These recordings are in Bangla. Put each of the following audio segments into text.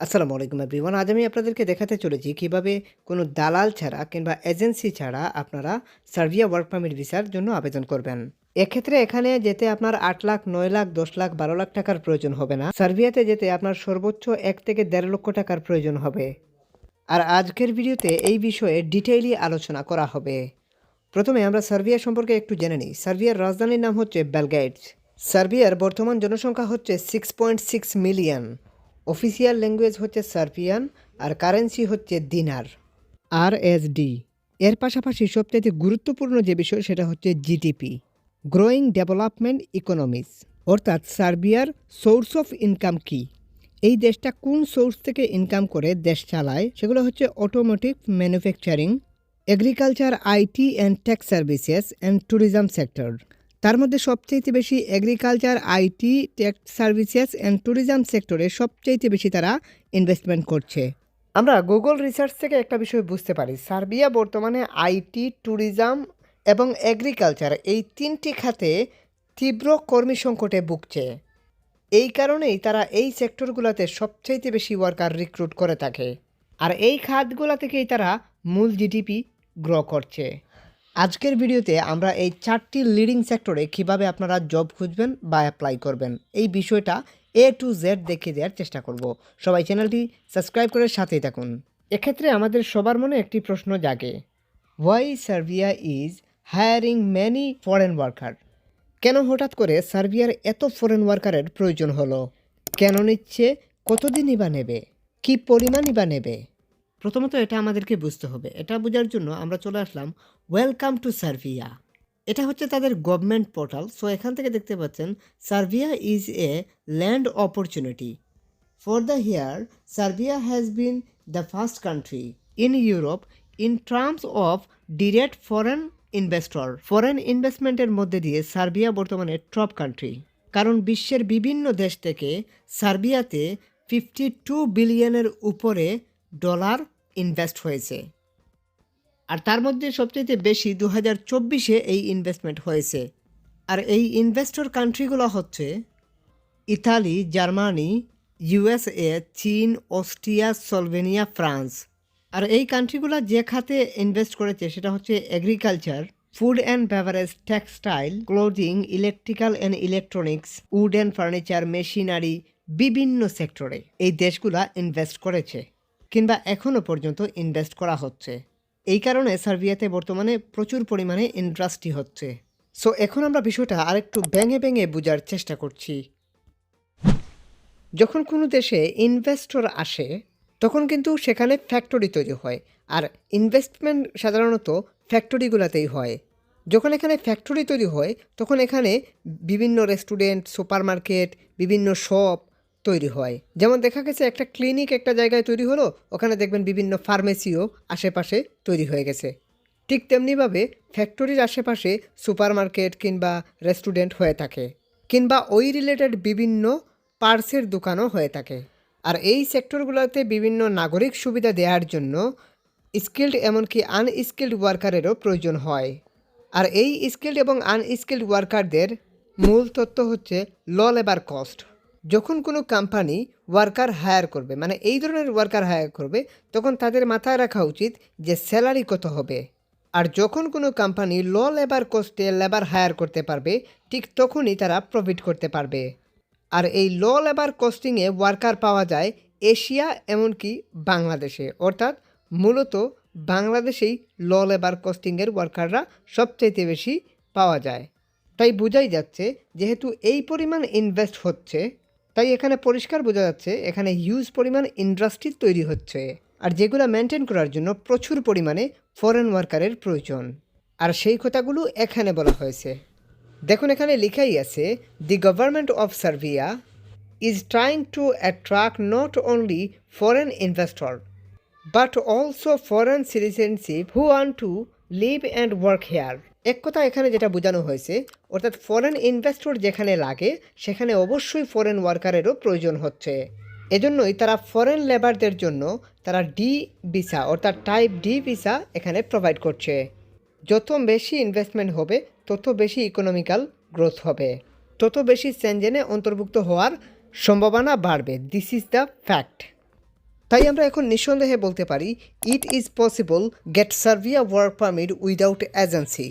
আসসালামু আলাইকুম এভরিওয়ান। আজ আমি আপনাদেরকে দেখাতে চলেছি কিভাবে কোনো দালাল ছাড়া কিংবা এজেন্সি ছাড়া আপনারা সার্বিয়া ওয়ার্ক পারমিট ভিসার জন্য আবেদন করবেন। এক্ষেত্রে এখানে যেতে আপনার ৮ লাখ, ৯ লাখ, ১০ লাখ, ১২ লাখ টাকার প্রয়োজন হবে না। সার্বিয়াতে যেতে আপনার সর্বোচ্চ ১ থেকে ১.৫ লক্ষ টাকার প্রয়োজন হবে। আর আজকের ভিডিওতে এই বিষয়ে ডিটেইলি আলোচনা করা হবে। প্রথমে আমরা সার্বিয়া সম্পর্কে একটু জেনে নিই। সার্বিয়ার রাজধানীর নাম হচ্ছে বেলগ্রেড। সার্বিয়ার বর্তমান জনসংখ্যা হচ্ছে 6.6 মিলিয়ন। অফিসিয়াল ল্যাঙ্গুয়েজ হচ্ছে সার্বিয়ান আর কারেন্সি হচ্ছে দিনার, আরএসডি। এর পাশাপাশি সবচেয়ে গুরুত্বপূর্ণ যে বিষয় সেটা হচ্ছে জিডিপি, গ্রোয়িং ডেভেলপমেন্ট ইকোনমিস, অর্থাৎ সার্বিয়ার সোর্স অফ ইনকাম কি, এই দেশটা কোন সোর্স থেকে ইনকাম করে দেশ চালায়, সেগুলো হচ্ছে automotive, manufacturing, agriculture, IT and tech services and tourism sector. তার মধ্যে সবচেয়ে বেশি agriculture, IT, tech services and tourism সেক্টরে সবচেয়ে বেশি তারা ইনভেস্টমেন্ট করছে। আমরা গুগল রিসার্চ থেকে একটা বিষয় বুঝতে পারি, সার্বিয়া বর্তমানে আইটি, ট্যুরিজম এবং এগ্রিকালচার এই তিনটি খাতে তীব্র কর্মী সংকটে ভুগছে। এই কারণেই তারা এই সেক্টরগুলোতে সবচাইতে বেশি ওয়ার্কার রিক্রুট করে থাকে। আর এই খাতগুলো থেকেই তারা মূল জিডিপি গ্রো করছে। আজকের ভিডিওতে আমরা এই 4টি লিডিং সেক্টরে কিভাবে আপনারা জব খুঁজবেন বা অ্যাপ্লাই করবেন এই বিষয়টা A to Z দেখিয়ে দেওয়ার চেষ্টা করব। সবাই চ্যানেলটি সাবস্ক্রাইব করে সাথেই থাকুন। এক্ষেত্রে আমাদের সবার মনে একটি প্রশ্ন জাগে, why Serbia is hiring many foreign worker. কেন হঠাৎ করে সার্বিয়ার এত ফরেন ওয়ার্কারের প্রয়োজন হলো? কেন নিচ্ছে? কতদিনই বা নেবে? কী পরিমাণই বা নেবে? প্রথমত এটা আমাদেরকে বুঝতে হবে। এটা বোঝার জন্য আমরা চলে আসলাম ওয়েলকাম টু সার্বিয়া। এটা হচ্ছে তাদের গভর্নমেন্ট পোর্টাল। সো এখান থেকে দেখতে পাচ্ছেন Serbia is a land opportunity. For the here Serbia has been the first country in Europe in terms of direct foreign investor. Foreign ইনভেস্টমেন্টের মধ্যে দিয়ে সার্বিয়া বর্তমানে টপ কান্ট্রি, কারণ বিশ্বের বিভিন্ন দেশ থেকে সার্বিয়াতে 52 বিলিয়নের উপরে ডলার ইনভেস্ট হয়েছে। আর তার মধ্যে সবচেয়ে বেশি 2024-এ এই ইনভেস্টমেন্ট হয়েছে। আর এই ইনভেস্টর কান্ট্রিগুলো হচ্ছে ইতালি, জার্মানি, ইউএসএ, চীন, অস্ট্রিয়া, স্লোভেনিয়া, ফ্রান্স। আর এই কান্ট্রিগুলো যে খাতে ইনভেস্ট করেছে সেটা হচ্ছে agriculture, food and beverage, textile, clothing, electrical and electronics, wood and furniture, machinery, বিভিন্ন সেক্টরে এই দেশগুলা ইনভেস্ট করেছে কিংবা এখনও পর্যন্ত ইনভেস্ট করা হচ্ছে। এই কারণে সার্বিয়াতে বর্তমানে প্রচুর পরিমাণে ইন্ডাস্ট্রি হচ্ছে। সো এখন আমরা বিষয়টা আরেকটু ভেঙে ভেঙে বোঝার চেষ্টা করছি। যখন কোনো দেশে ইনভেস্টর আসে তখন কিন্তু সেখানে ফ্যাক্টরি তৈরি হয়, আর ইনভেস্টমেন্ট সাধারণত ফ্যাক্টরিগুলোতেই হয়। যখন এখানে ফ্যাক্টরি তৈরি হয় তখন এখানে বিভিন্ন রেস্টুরেন্ট, সুপার মার্কেট, বিভিন্ন শপ তৈরি হয়। যেমন দেখা গেছে একটা ক্লিনিক একটা জায়গায় তৈরি হলো, ওখানে দেখবেন বিভিন্ন ফার্মেসিও আশেপাশে তৈরি হয়ে গেছে। ঠিক তেমনিভাবে ফ্যাক্টরির আশেপাশে সুপার মার্কেট কিংবা রেস্টুরেন্ট হয়ে থাকে, কিংবা ওই রিলেটেড বিভিন্ন পার্সের দোকানও হয়ে থাকে। আর এই সেক্টরগুলোতে বিভিন্ন নাগরিক সুবিধা দেওয়ার জন্য স্কিল্ড এমনকি আনস্কিল্ড ওয়ার্কারেরও প্রয়োজন হয়। আর এই স্কিল্ড এবং আনস্কিল্ড ওয়ার্কারদের মূল তথ্য হচ্ছে লো লেবার কস্ট। যখন কোনো কোম্পানি ওয়ার্কার হায়ার করবে, মানে এই ধরনের ওয়ার্কার হায়ার করবে, তখন তাদের মাথায় রাখা উচিত যে স্যালারি কত হবে। আর যখন কোনো কোম্পানি লো লেবার কস্টে লেবার হায়ার করতে পারবে, ঠিক তখনই তারা প্রফিট করতে পারবে। আর এই লো লেবার কস্টিংয়ে ওয়ার্কার পাওয়া যায় এশিয়া এমনকি বাংলাদেশে, অর্থাৎ মূলত বাংলাদেশেই লো লেবার কস্টিংয়ের ওয়ার্কাররা সবচাইতে বেশি পাওয়া যায়। তাই বোঝাই যাচ্ছে যেহেতু এই পরিমাণ ইনভেস্ট হচ্ছে, তাই এখানে পরিষ্কার বোঝা যাচ্ছে এখানে হিউজ পরিমাণ ইন্ডাস্ট্রি তৈরি হচ্ছে, আর যেগুলো মেনটেন করার জন্য প্রচুর পরিমাণে ফরেন ওয়ার্কারের প্রয়োজন। আর সেই কথাগুলো এখানে বলা হয়েছে। দেখুন এখানে লেখাই আছে, the government of Serbia is trying to attract not only foreign investor but also foreign citizenship who want to live and work here. এক কথা এখানে যেটা বোঝানো হয়েছে, অর্থাৎ ফরেন ইনভেস্টর যেখানে লাগে সেখানে অবশ্যই ফরেন ওয়ার্কারেরও প্রয়োজন হচ্ছে। এজন্যই তারা ফরেন লেবারদের জন্য তারা ডি ভিসা অর্থাৎ টাইপ ডি ভিসা এখানে প্রোভাইড করছে। যত বেশি ইনভেস্টমেন্ট হবে তত বেশি ইকোনমিক্যাল গ্রোথ হবে, তত বেশি সেনজেনে অন্তর্ভুক্ত হওয়ার সম্ভাবনা বাড়বে। This is the fact. তাই আমরা এখন নিঃসন্দেহে বলতে পারি it is possible gate Serbia work permit without agency.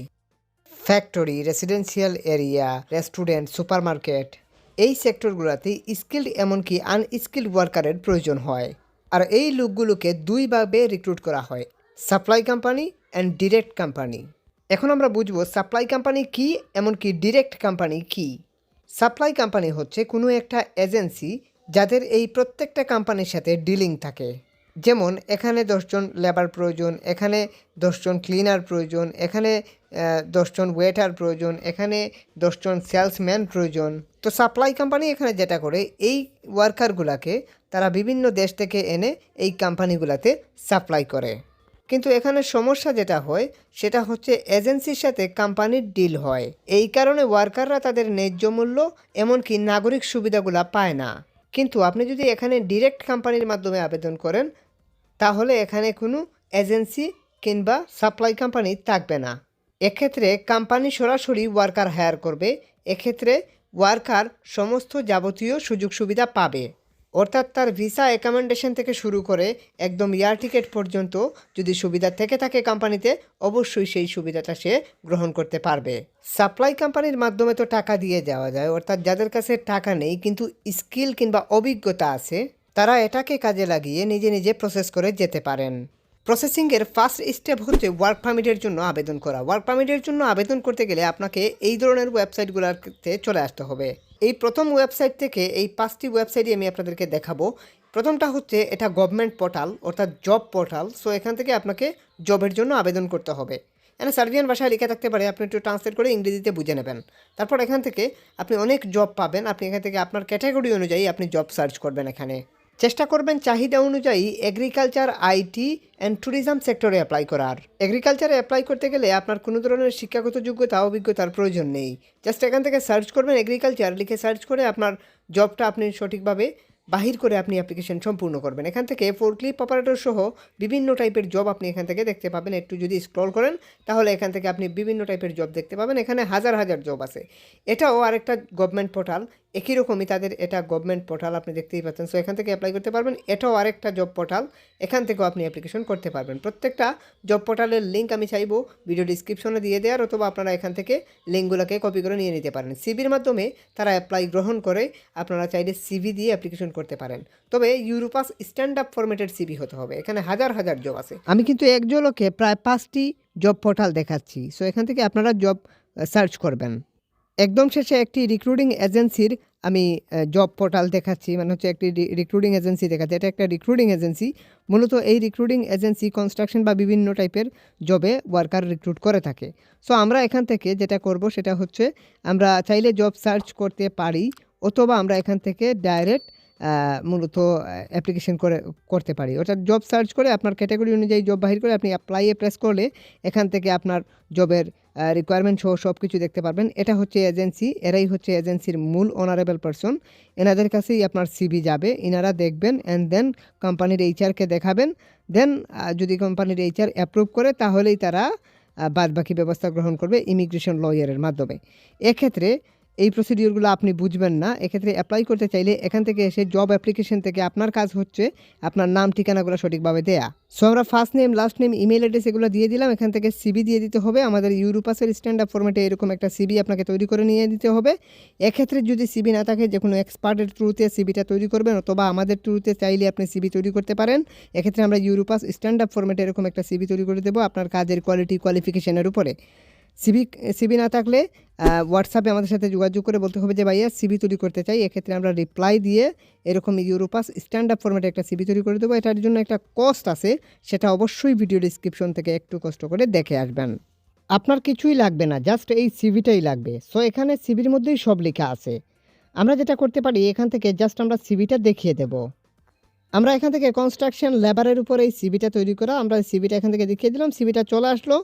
Factory, residential area, restaurant, supermarket এই সেক্টরগুলোতে স্কিল্ড এমনকি আনস্কিল্ড ওয়ার্কারের প্রয়োজন হয়। আর এই লোকগুলোকে দুইভাবে রিক্রুট করা হয়, supply company and direct company. এখন আমরা বুঝবো সাপ্লাই কোম্পানি কি এমনকি ডিরেক্ট কোম্পানি কি। সাপ্লাই কোম্পানি হচ্ছে কোনো একটা এজেন্সি যাদের এই প্রত্যেকটা কোম্পানির সাথে ডিলিং থাকে। যেমন এখানে 10 জন লেবার প্রয়োজন, এখানে 10 জন ক্লিনার প্রয়োজন, এখানে 10 জন ওয়েটার প্রয়োজন, এখানে 10 জন সেলসম্যান প্রয়োজন। তো সাপ্লাই কোম্পানি এখানে যেটা করে এই ওয়ার্কারগুলোকে তারা বিভিন্ন দেশ থেকে এনে এই কোম্পানিগুলোতে সাপ্লাই করে। কিন্তু এখানে সমস্যা যেটা হয় সেটা হচ্ছে এজেন্সির সাথে কোম্পানির ডিল হয়, এই কারণে ওয়ার্কাররা তাদের ন্যায্য মূল্য এমনকি নাগরিক সুবিধাগুলো পায় না। কিন্তু আপনি যদি এখানে ডিরেক্ট কোম্পানির মাধ্যমে আবেদন করেন তাহলে এখানে কোনো এজেন্সি কিংবা সাপ্লাই কোম্পানি থাকবে না। এক্ষেত্রে কোম্পানি সরাসরি ওয়ার্কার হায়ার করবে। এক্ষেত্রে ওয়ার্কার সমস্ত যাবতীয় সুযোগ সুবিধা পাবে, অর্থাৎ তার ভিসা অ্যাকোমোডেশন থেকে শুরু করে একদম এয়ার টিকিট পর্যন্ত যদি সুবিধা থেকে থাকে কোম্পানিতে, অবশ্যই সেই সুবিধাটা সে গ্রহণ করতে পারবে। সাপ্লাই কোম্পানির মাধ্যমে তো টাকা দিয়ে যাওয়া যায়, অর্থাৎ যাদের কাছে টাকা নেই কিন্তু স্কিল কিংবা অভিজ্ঞতা আছে তারা এটাকে কাজে লাগিয়ে নিজে নিজে প্রসেস করে যেতে পারেন। প্রসেসিংয়ের ফার্স্ট স্টেপ হচ্ছে ওয়ার্ক পারমিটের জন্য আবেদন করা। ওয়ার্ক পারমিটের জন্য আবেদন করতে গেলে আপনাকে এই ধরনের ওয়েবসাইটগুলোতে চলে আসতে হবে। এই প্রথম ওয়েবসাইট থেকে এই 5টি ওয়েবসাইটই আমি আপনাদেরকে দেখাবো। প্রথমটা হচ্ছে এটা গভর্নমেন্ট পোর্টাল অর্থাৎ জব পোর্টাল। সো এখান থেকে আপনাকে জবের জন্য আবেদন করতে হবে। এখানে সার্বিয়ান ভাষায় লেখা থাকতে পারে, আপনি একটু ট্রান্সলেট করে ইংরেজিতে বুঝে নেবেন। তারপর এখান থেকে আপনি অনেক জব পাবেন। আপনি এখান থেকে আপনার ক্যাটাগরি অনুযায়ী আপনি জব সার্চ করবেন। এখানে চেষ্টা করবেন চাহিদা অনুযায়ী এগ্রিকালচার, আইটি অ্যান্ড ট্যুরিজম সেক্টরে অ্যাপ্লাই করার। এগ্রিকালচারে অ্যাপ্লাই করতে গেলে আপনার কোনো ধরনের শিক্ষাগত যোগ্যতা অভিজ্ঞতার প্রয়োজন নেই। জাস্ট এখান থেকে সার্চ করবেন এগ্রিকালচার লিখে সার্চ করে আপনার জবটা আপনি সঠিকভাবে বাহির করে আপনি অ্যাপ্লিকেশন সম্পূর্ণ করবেন। এখান থেকে ফোরক্লিপ অপারেটর সহ বিভিন্ন টাইপের জব আপনি এখান থেকে দেখতে পাবেন। একটু যদি স্ক্রল করেন তাহলে এখান থেকে আপনি বিভিন্ন টাইপের জব দেখতে পাবেন। এখানে হাজার হাজার জব আছে। এটাও আরেকটা গভর্নমেন্ট পোর্টাল, একই রকমই তাদের এটা গভর্নমেন্ট পোর্টাল, আপনি দেখতেই পাচ্ছেন। সো এখান থেকে অ্যাপ্লাই করতে পারবেন। এটাও আরেকটা জব পোর্টাল, এখান থেকেও আপনি অ্যাপ্লিকেশন করতে পারবেন। প্রত্যেকটা জব পোর্টালের লিঙ্ক আমি চাইবো ভিডিও ডিসক্রিপশনে দিয়ে দেওয়ার, অথবা আপনারা এখান থেকে লিঙ্কগুলোকে কপি করে নিয়ে নিতে পারেন। সিভির মাধ্যমে তারা অ্যাপ্লাই গ্রহণ করে, আপনারা চাইলে সিভি দিয়ে অ্যাপ্লিকেশন করতে পারেন। তবে ইউরোপাস স্ট্যান্ড আপ ফরম্যাটের সিভি হতে হবে। এখানে হাজার হাজার জব আছে। আমি কিন্তু এক ঝলকে প্রায় 5টি জব পোর্টাল দেখাচ্ছি। সো এখান থেকে আপনারা জব সার্চ করবেন। একদম শেষে একটি রিক্রুটিং এজেন্সির আমি জব পোর্টাল দেখাচ্ছি, মানে হচ্ছে একটি রিক্রুটিং এজেন্সি দেখাচ্ছি। এটা একটা রিক্রুটিং এজেন্সি। মূলত এই রিক্রুটিং এজেন্সি কনস্ট্রাকশন বা বিভিন্ন টাইপের জবে ওয়ার্কার রিক্রুট করে থাকে। সো আমরা এখান থেকে যেটা করব সেটা হচ্ছে আমরা চাইলে জব সার্চ করতে পারি, অথবা আমরা এখান থেকে ডাইরেক্ট মূলত অ্যাপ্লিকেশন করতে পারি। অর্থাৎ জব সার্চ করে আপনার ক্যাটাগরি অনুযায়ী জব বাহির করে আপনি অ্যাপ্লাইয়ে প্রেস করলে এখান থেকে আপনার জবের রিকোয়ারমেন্ট সহ সব কিছু দেখতে পারবেন। এটা হচ্ছে এজেন্সি, এরাই হচ্ছে এজেন্সির মূল অনারেবল পারসন। এনাদের কাছেই আপনার সিভি যাবে, এনারা দেখবেন অ্যান্ড দেন কোম্পানির এইচআরকে দেখাবেন। দেন যদি কোম্পানির এইচআর অ্যাপ্রুভ করে তাহলেই তারা বাদবাকি ব্যবস্থা গ্রহণ করবে ইমিগ্রেশন লয়ারের মাধ্যমে। এক্ষেত্রে এই প্রসিডিওরগুলো আপনি বুঝবেন না। এক্ষেত্রে অ্যাপ্লাই করতে চাইলে এখান থেকে এসে জব অ্যাপ্লিকেশন থেকে আপনার কাজ হচ্ছে আপনার নাম ঠিকানাগুলো সঠিকভাবে দেয়া। সো আমরা first name, last name, email address এগুলো দিয়ে দিলাম। এখান থেকে সিবি দিয়ে দিতে হবে। আমাদের ইউরোপাসের স্ট্যান্ড আপ ফরম্যাটে এরকম একটা সিবি আপনাকে তৈরি করে নিয়ে দিতে হবে। এক্ষেত্রে যদি সিবি না থাকে, যে কোনো এক্সপার্টের থ্রুতে সিবিটা তৈরি করবেন, অথবা আমাদের থ্রুতে চাইলে আপনি সিবি তৈরি করতে পারেন। এক্ষেত্রে আমরা ইউরোপাস স্ট্যান্ড আপ ফরম্যাটে এরকম একটা সিবি তৈরি করে দেবো আপনার কাজের কোয়ালিটি, কোয়ালিফিকেশনের উপরে। সিবি না থাকলে হোয়াটসঅ্যাপে আমাদের সাথে যোগাযোগ করে বলতে হবে যে ভাইয়া সিবি তৈরি করতে চাই। এক্ষেত্রে আমরা রিপ্লাই দিয়ে এরকম ইউরোপাস স্ট্যান্ড আপ ফরম্যাটে একটা সিবি তৈরি করে দেবো। এটার জন্য একটা কস্ট আছে, সেটা অবশ্যই ভিডিও ডিসক্রিপশন থেকে একটু কষ্ট করে দেখে আসবেন। আপনার কিছুই লাগবে না, জাস্ট এই সিভিটাই লাগবে। সো এখানে সিভির মধ্যেই সব লেখা আছে। আমরা যেটা করতে পারি, এখান থেকে জাস্ট আমরা সিভিটা দেখিয়ে দেব। আমরা এখান থেকে কনস্ট্রাকশন লেবারের উপর এই সিভিটা তৈরি করা, আমরা সিভিটা এখান থেকে দেখিয়ে দিলাম। সিভিটা চলে আসলো।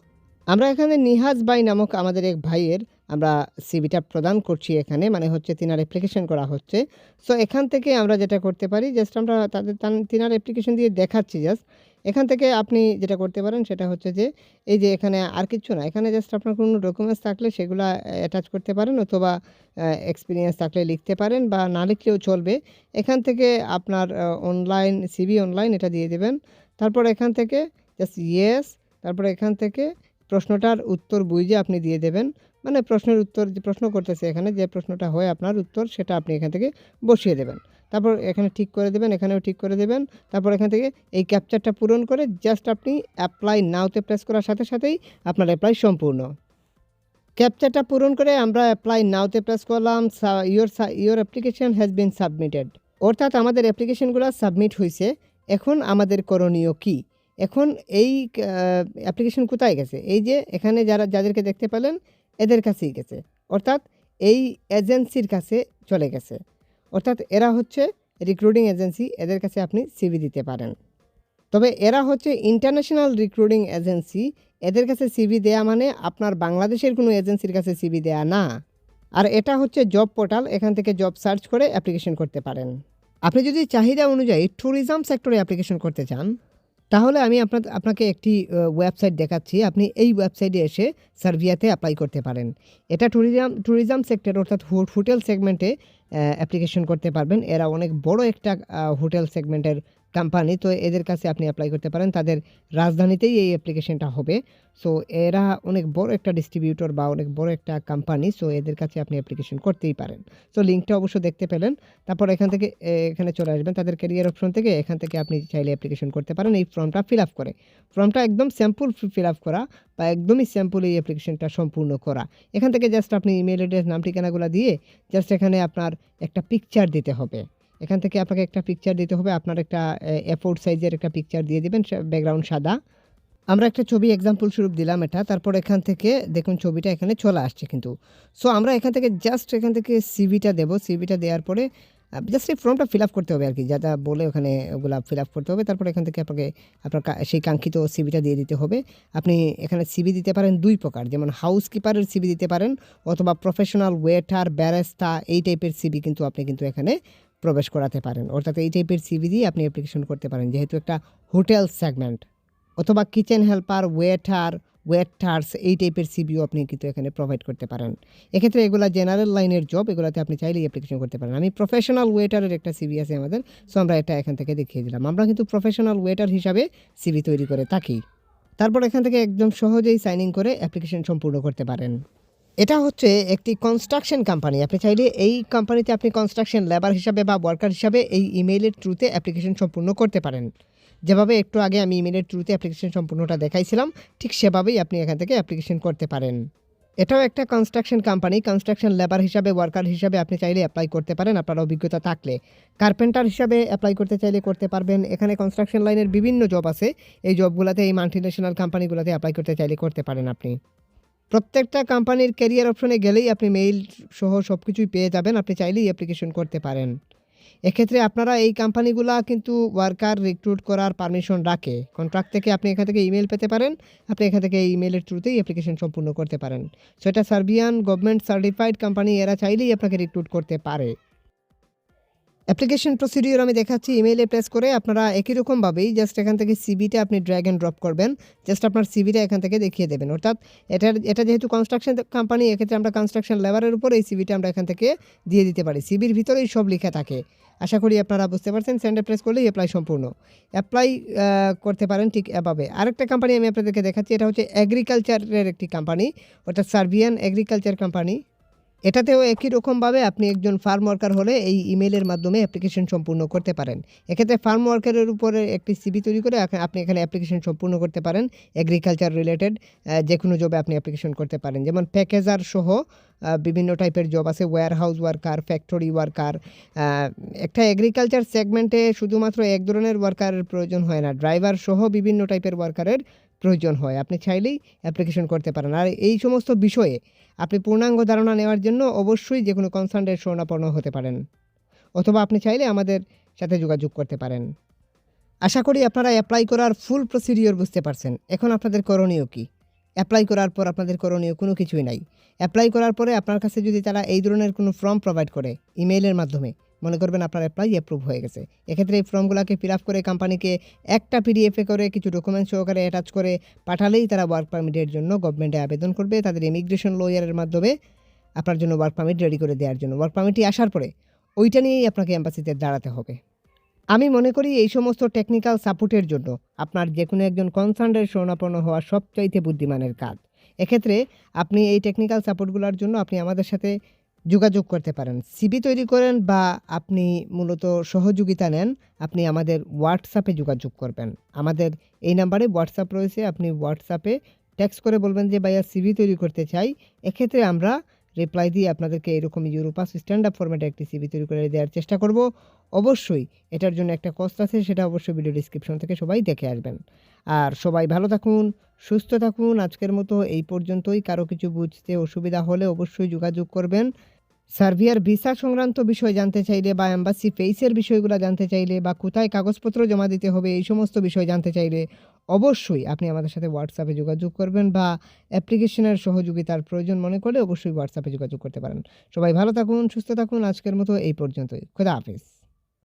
আমরা এখানে নিহাজ ভাই নামক আমাদের এক ভাইয়ের আমরা সিভিটা প্রদান করছি এখানে, মানে হচ্ছে তিনার অ্যাপ্লিকেশন করা হচ্ছে। সো এখান থেকে আমরা যেটা করতে পারি, জাস্ট আমরা তিনার অ্যাপ্লিকেশন দিয়ে দেখাচ্ছি। জাস্ট এখান থেকে আপনি যেটা করতে পারেন সেটা হচ্ছে যে এই যে এখানে আর কিচ্ছু না। এখানে জাস্ট আপনার কোনো ডকুমেন্টস থাকলে সেগুলা অ্যাটাচ করতে পারেন অথবা এক্সপেরিয়েন্স থাকলে লিখতে পারেন বা না লিখলেও চলবে। এখান থেকে আপনার অনলাইন সিভি অনলাইন এটা দিয়ে দিবেন। তারপর এখান থেকে জাস্ট ইয়েস, তারপরে এখান থেকে প্রশ্নটার উত্তর বুঝে আপনি দিয়ে দেবেন। মানে প্রশ্নের উত্তর যে প্রশ্ন করতেছে এখানে যে প্রশ্নটা হয় আপনার উত্তর সেটা আপনি এখান থেকে বসিয়ে দেবেন। তারপর এখানে ঠিক করে দেবেন, এখানেও ঠিক করে দেবেন। তারপর এখান থেকে এই ক্যাপচারটা পূরণ করে জাস্ট আপনি অ্যাপ্লাই নাওতে প্রেস করার সাথে সাথেই আপনার অ্যাপ্লাই সম্পূর্ণ। ক্যাপচারটা পূরণ করে আমরা অ্যাপ্লাই নাওতে প্রেস করলাম। Your application has been submitted, অর্থাৎ আমাদের অ্যাপ্লিকেশনগুলো সাবমিট হয়েছে। এখন আমাদের করণীয় কি? এখন এই অ্যাপ্লিকেশন কোথায় গেছে? এই যে এখানে যাদেরকে দেখতে পেলেন এদের কাছেই গেছে, অর্থাৎ এই এজেন্সির কাছে চলে গেছে। অর্থাৎ এরা হচ্ছে রিক্রুটিং এজেন্সি, এদের কাছে আপনি সিভি দিতে পারেন। তবে এরা হচ্ছে ইন্টারন্যাশনাল রিক্রুটিং এজেন্সি, এদের কাছে সিভি দেয়া মানে আপনার বাংলাদেশের কোনো এজেন্সির কাছে সিভি দেয়া না। আর এটা হচ্ছে জব পোর্টাল, এখান থেকে জব সার্চ করে অ্যাপ্লিকেশন করতে পারেন। আপনি যদি চাহিদা অনুযায়ী ট্যুরিজম সেক্টরে অ্যাপ্লিকেশন করতে চান তাহলে আমি আপনাকে একটি ওয়েবসাইট দেখাচ্ছি। আপনি এই ওয়েবসাইটে এসে সার্বিয়াতে অ্যাপ্লাই করতে পারেন। এটা ট্যুরিজম সেক্টর অর্থাৎ হোটেল সেগমেন্টে অ্যাপ্লিকেশন করতে পারবেন। এরা অনেক বড় একটা হোটেল সেগমেন্টের কোম্পানি, তো এদের কাছে আপনি অ্যাপ্লাই করতে পারেন। তাদের রাজধানীতেই এই অ্যাপ্লিকেশনটা হবে। সো এরা অনেক বড় একটা ডিস্ট্রিবিউটর বা অনেক বড় একটা কোম্পানি, সো এদের কাছে আপনি অ্যাপ্লিকেশন করতেই পারেন। সো লিঙ্কটা অবশ্য দেখতে পেলেন। তারপর এখান থেকে এখানে চলে আসবেন তাদের ক্যারিয়ার অপশন থেকে, এখান থেকে আপনি চাইলে অ্যাপ্লিকেশন করতে পারেন এই ফর্মটা ফিল আপ করে। ফর্মটা একদম স্যাম্পল ফিল আপ করা বা একদমই স্যাম্পল এই অ্যাপ্লিকেশনটা সম্পূর্ণ করা। এখান থেকে জাস্ট আপনি ইমেল অ্যাড্রেস নাম ঠিকানাগুলো দিয়ে জাস্ট এখানে আপনার একটা পিকচার দিতে হবে। এখান থেকে আপনাকে একটা পিকচার দিতে হবে, আপনার একটা A4 সাইজের একটা পিকচার দিয়ে দিবেন, ব্যাকগ্রাউন্ড সাদা। আমরা একটা ছবি এক্সাম্পল স্বরূপ দিলাম এটা। তারপর এখান থেকে দেখুন ছবিটা এখানে চলে আসছে কিন্তু। সো আমরা এখান থেকে জাস্ট এখান থেকে সিভিটা দেব। সিভিটা দেওয়ার পরে জাস্ট এই ফর্মটা ফিল আপ করতে হবে আর কি, যা বলে ওখানে ওগুলা ফিল আপ করতে হবে। তারপর এখান থেকে আপনাকে আপনার সেই কাঙ্ক্ষিত সিভিটা দিয়ে দিতে হবে। আপনি এখানে সিভি দিতে পারেন 2 প্রকার, যেমন হাউসকিপারের সিভি দিতে পারেন অথবা প্রফেশনাল ওয়েটার, ব্যারিস্টা এই টাইপের সিভি কিন্তু আপনি কিন্তু এখানে প্রবেশ করাতে পারেন। অর্থাৎ এই টাইপের সিভি দিয়ে আপনি অ্যাপ্লিকেশন করতে পারেন যেহেতু একটা হোটেল সেগমেন্ট। অথবা কিচেন হেল্পার, ওয়েটার্স এই টাইপের সিভিও আপনি কিন্তু এখানে প্রোভাইড করতে পারেন। এক্ষেত্রে এগুলা জেনারেল লাইনের জব, এগুলাতে আপনি চাইলেই অ্যাপ্লিকেশন করতে পারেন। আমি প্রফেশনাল ওয়েটারের একটা সিভি আছে আমাদের, সো আমরা এটা এখান থেকে দেখিয়ে দিলাম। আমরা কিন্তু প্রফেশনাল ওয়েটার হিসাবে সিভি তৈরি করে থাকি। তারপর এখান থেকে একদম সহজেই সাইন ইন করে অ্যাপ্লিকেশন সম্পূর্ণ করতে পারেন। এটা হচ্ছে একটি কনস্ট্রাকশন কোম্পানি। আপনি চাইলে এই কোম্পানিতে আপনি কনস্ট্রাকশন লেবার হিসাবে বা ওয়ার্কার হিসাবে এই ইমেইলের থ্রুতে অ্যাপ্লিকেশন সম্পূর্ণ করতে পারেন। যেভাবে একটু আগে আমি ইমেইলের থ্রুতে অ্যাপ্লিকেশন সম্পূর্ণটা দেখাইছিলাম, ঠিক সেভাবেই আপনি এখান থেকে অ্যাপ্লিকেশন করতে পারেন। এটাও একটা কনস্ট্রাকশন কোম্পানি। কনস্ট্রাকশন লেবার হিসাবে, ওয়ার্কার হিসাবে আপনি চাইলে অ্যাপ্লাই করতে পারেন আপনার অভিজ্ঞতা থাকলে। কার্পেন্টার হিসাবে অ্যাপ্লাই করতে চাইলে করতে পারবেন। এখানে কনস্ট্রাকশন লাইনের বিভিন্ন জব আছে, এই জবগুলোতে এই মাল্টিন্যাশনাল কোম্পানিগুলোতে অ্যাপ্লাই করতে চাইলে করতে পারেন আপনি। প্রত্যেকটা কোম্পানির ক্যারিয়ার অপশনে গেলেই আপনি মেইল সহ সব কিছুই পেয়ে যাবেন, আপনি চাইলেই অ্যাপ্লিকেশন করতে পারেন। এক্ষেত্রে আপনারা এই কোম্পানিগুলা কিন্তু ওয়ার্কার রিক্রুট করার পারমিশন রাখে। কন্ট্রাক্ট থেকে আপনি এখান থেকে ইমেল পেতে পারেন, আপনি এখান থেকে এই ইমেলের থ্রুতেই অ্যাপ্লিকেশন সম্পূর্ণ করতে পারেন। সো এটা সার্বিয়ান গভর্নমেন্ট সার্টিফাইড কোম্পানি, এরা চাইলেই আপনাকে রিক্রুট করতে পারে। অ্যাপ্লিকেশন প্রসিডিওর আমি দেখাচ্ছি। ইমেইলে প্রেস করে আপনারা একই রকমভাবেই জাস্ট এখান থেকে সিভিটা আপনি ড্র্যাগ অ্যান্ড ড্রপ করবেন। জাস্ট আপনার সিভিটা এখান থেকে দেখিয়ে দেবেন। অর্থাৎ এটা যেহেতু কনস্ট্রাকশন কোম্পানি, এক্ষেত্রে আমরা কনস্ট্রাকশন লেবারের উপর এই সিভিটা আমরা এখান থেকে দিয়ে দিতে পারি। সিভির ভিতরেই সব লেখা থাকে। আশা করি আপনারা বুঝতে পারছেন। সেন্ডে প্রেস করলেই অ্যাপ্লাই সম্পূর্ণ। অ্যাপ্লাই করতে পারেন ঠিক এভাবে। আরেকটা কোম্পানি আমি আপনাদেরকে দেখাচ্ছি, এটা হচ্ছে এগ্রিকালচারের একটি কোম্পানি, অর্থাৎ সার্বিয়ান এগ্রিকালচার কোম্পানি। এটাতেও একই রকমভাবে আপনি একজন ফার্ম ওয়ার্কার হলে এই ইমেইলের মাধ্যমে অ্যাপ্লিকেশন সম্পূর্ণ করতে পারেন। এক্ষেত্রে ফার্ম ওয়ার্কারের উপরে একটি সিভি তৈরি করে আপনি এখানে অ্যাপ্লিকেশন সম্পূর্ণ করতে পারেন। এগ্রিকালচার রিলেটেড যে কোনো জবে আপনি অ্যাপ্লিকেশন করতে পারেন, যেমন প্যাকেজার সহ বিভিন্ন টাইপের জব আছে, warehouse worker, factory worker. একটা এগ্রিকালচার সেগমেন্টে শুধুমাত্র এক ধরনের ওয়ার্কারের প্রয়োজন হয় না, ড্রাইভার সহ বিভিন্ন টাইপের ওয়ার্কারের প্রয়োজন হয়। আপনি চাইলেই অ্যাপ্লিকেশন করতে পারেন। আর এই সমস্ত বিষয়ে আপনি পূর্ণাঙ্গ ধারণা নেওয়ার জন্য অবশ্যই যে কোনো কনসালটেন্টের শরণাপন্ন হতে পারেন, অথবা আপনি চাইলে আমাদের সাথে যোগাযোগ করতে পারেন। আশা করি আপনারা অ্যাপ্লাই করার ফুল প্রসিডিওর বুঝতে পারছেন। এখন আপনাদের করণীয় কী? অ্যাপ্লাই করার পর আপনাদের করণীয় কোনো কিছুই নাই। অ্যাপ্লাই করার পরে আপনার কাছে যদি তারা এই ধরনের কোনো ফর্ম প্রোভাইড করে ইমেইলের মাধ্যমে, মনে করবেন আপনার অ্যাপ্রুভ হয়ে গেছে। এক্ষেত্রে এই ফর্মগুলোকে ফিল আপ করে কোম্পানিকে একটা পিডিএফে করে কিছু ডকুমেন্ট সহকারে অ্যাটাচ করে পাঠালেই তারা ওয়ার্ক পারমিটের জন্য গভর্নমেন্টে আবেদন করবে তাদের ইমিগ্রেশন লয়ারের মাধ্যমে আপনার জন্য ওয়ার্ক পারমিট রেডি করে দেওয়ার জন্য। ওয়ার্ক পারমিটটি আসার পরে ওইটা নিয়েই আপনাকে এম্বাসিতে দাঁড়াতে হবে। আমি মনে করি এই সমস্ত টেকনিক্যাল সাপোর্টের জন্য আপনার যে কোনো একজন কনসার্নের শরণাপন্ন হওয়া সবচাইতে বুদ্ধিমানের কাজ। এক্ষেত্রে আপনি এই টেকনিক্যাল সাপোর্টগুলোর জন্য আপনি আমাদের সাথে যোগাযোগ করতে পারেন। সিভি তৈরি করেন বা আপনি মূলত সহযোগিতা নেন, আপনি আমাদের হোয়াটসঅ্যাপে যোগাযোগ করবেন। আমাদের এই নাম্বারে হোয়াটসঅ্যাপ রয়েছে, আপনি হোয়াটসঅ্যাপে টেক্সট করে বলবেন যে ভাইয়া সিভি তৈরি করতে চাই। এক্ষেত্রে আমরা রিপ্লাই দিয়ে আপনাদেরকে এরকম ইউরোপাস স্ট্যান্ডার্ড ফরম্যাটে একটি সিভি তৈরি করে দেওয়ার চেষ্টা করব। অবশ্যই এটার জন্য একটা কস্ট আছে, সেটা অবশ্যই ভিডিও ডিসক্রিপশন থেকে সবাই দেখে আসবেন। আর সবাই ভালো থাকুন, সুস্থ থাকুন। আজকের মতো এই পর্যন্তই। কারো কিছু বুঝতে অসুবিধা হলে অবশ্যই যোগাযোগ করবেন। সার্বিয়ার ভিসা সংক্রান্ত বিষয় জানতে চাইলে বা এম্বাসি ফেসের বিষয়গুলো জানতে চাইলে বা কোথায় কাগজপত্র জমা দিতে হবে এই সমস্ত বিষয় জানতে চাইলে অবশ্যই আপনি আমাদের সাথে হোয়াটসঅ্যাপে যোগাযোগ করবেন বা অ্যাপ্লিকেশনের সহযোগিতার প্রয়োজন মনে করলে অবশ্যই হোয়াটসঅ্যাপে যোগাযোগ করতে পারেন। সবাই ভালো থাকুন, সুস্থ থাকুন। আজকের মতো এই পর্যন্তই। খোদা হাফেজ।